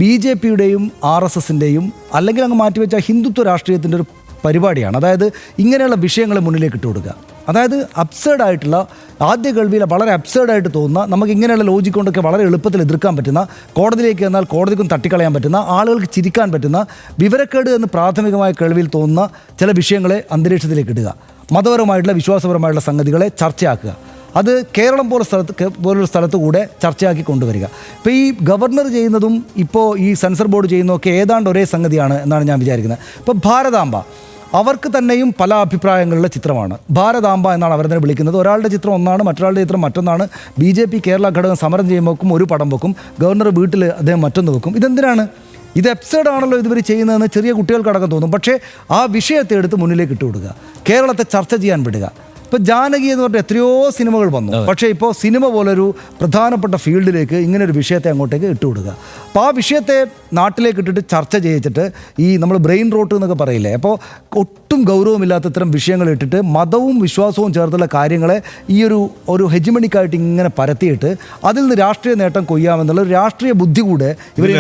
BJPയുടെയും RSSൻ്റെയും അല്ലെങ്കിൽ അങ്ങ് മാറ്റിവെച്ച ഹിന്ദുത്വ രാഷ്ട്രീയത്തിൻ്റെ ഒരു പരിപാടിയാണ്. അതായത് ഇങ്ങനെയുള്ള വിഷയങ്ങളെ മുന്നിലേക്ക് ഇട്ട് കൊടുക്കുക. അതായത് അബ്സേർഡായിട്ടുള്ള ആദ്യ കേൾവിയിൽ വളരെ അബ്സേർഡായിട്ട് തോന്നുന്ന, നമുക്ക് ഇങ്ങനെയുള്ള ലോജിക് കൊണ്ടൊക്കെ വളരെ എളുപ്പത്തിൽ എതിർക്കാൻ പറ്റുന്ന, കോടതിയിലേക്ക് ചെന്നാൽ കോടതിക്കും തട്ടിക്കളയാൻ പറ്റുന്ന, ആളുകൾക്ക് ചിരിക്കാൻ പറ്റുന്ന, വിവരക്കേട് എന്ന് പ്രാഥമികമായ കേൾവിയിൽ തോന്നുന്ന ചില വിഷയങ്ങളെ അന്തരീക്ഷത്തിലേക്ക് ഇടുക. മതപരമായിട്ടുള്ള വിശ്വാസപരമായിട്ടുള്ള സംഗതികളെ ചർച്ചയാക്കുക. അത് കേരളം പോലൊരു സ്ഥലത്ത് കൂടെ ചർച്ചയാക്കി കൊണ്ടുവരിക. ഇപ്പോൾ ഈ ഗവർണർ ചെയ്യുന്നതും ഇപ്പോൾ ഈ സെൻസർ ബോർഡ് ചെയ്യുന്നതൊക്കെ ഏതാണ്ട് ഒരേ സംഗതിയാണ് എന്നാണ് ഞാൻ വിചാരിക്കുന്നത്. ഇപ്പോൾ ഭാരതാംബ അവർക്ക് തന്നെയും പല അഭിപ്രായങ്ങളുള്ള ചിത്രമാണ്. ഭാരതാംബ എന്നാണ് അവർ തന്നെ വിളിക്കുന്നത്. ഒരാളുടെ ചിത്രം ഒന്നാണ്, മറ്റൊരാളുടെ ചിത്രം മറ്റൊന്നാണ്. BJP കേരള ഘടകം സമരം ചെയ്യുമ്പോഴേക്കും ഒരു പടം വെക്കും, ഗവർണർ വീട്ടിൽ അദ്ദേഹം മറ്റൊന്ന് വെക്കും. ഇതെന്തിനാണ്? ഇത് എപ്സൈഡ് ആണല്ലോ ഇതുവരെ ചെയ്യുന്നതെന്ന് ചെറിയ കുട്ടികൾക്കടക്കം തോന്നും. പക്ഷേ ആ വിഷയത്തെ എടുത്ത് മുന്നിലേക്ക് ഇട്ട് കൊടുക്കുക, കേരളത്തെ ചർച്ച ചെയ്യാൻ വിടുക. ഇപ്പോൾ ജാനകി എന്ന് പറഞ്ഞിട്ട് എത്രയോ സിനിമകൾ വന്നു, പക്ഷേ ഇപ്പോൾ സിനിമ പോലൊരു പ്രധാനപ്പെട്ട ഫീൽഡിലേക്ക് ഇങ്ങനൊരു വിഷയത്തെ അങ്ങോട്ടേക്ക് ഇട്ടുകൊടുക്കുക. അപ്പോൾ ആ വിഷയത്തെ നാട്ടിലേക്ക് ഇട്ടിട്ട് ചർച്ച ചെയ്യിച്ചിട്ട് ഈ നമ്മൾ ബ്രെയിൻ റോട്ട് എന്നൊക്കെ പറയില്ലേ, അപ്പോൾ ഒട്ടും ഗൗരവമില്ലാത്ത ഇത്തരം വിഷയങ്ങൾ ഇട്ടിട്ട് മതവും വിശ്വാസവും ചേർത്തുള്ള കാര്യങ്ങളെ ഈ ഒരു ഹെജിമണിക്കായിട്ട് ഇങ്ങനെ പരത്തിയിട്ട് അതിൽ നിന്ന് രാഷ്ട്രീയ നേട്ടം കൊയ്യാമെന്നുള്ള ഒരു രാഷ്ട്രീയ ബുദ്ധി കൂടെ ഇവർ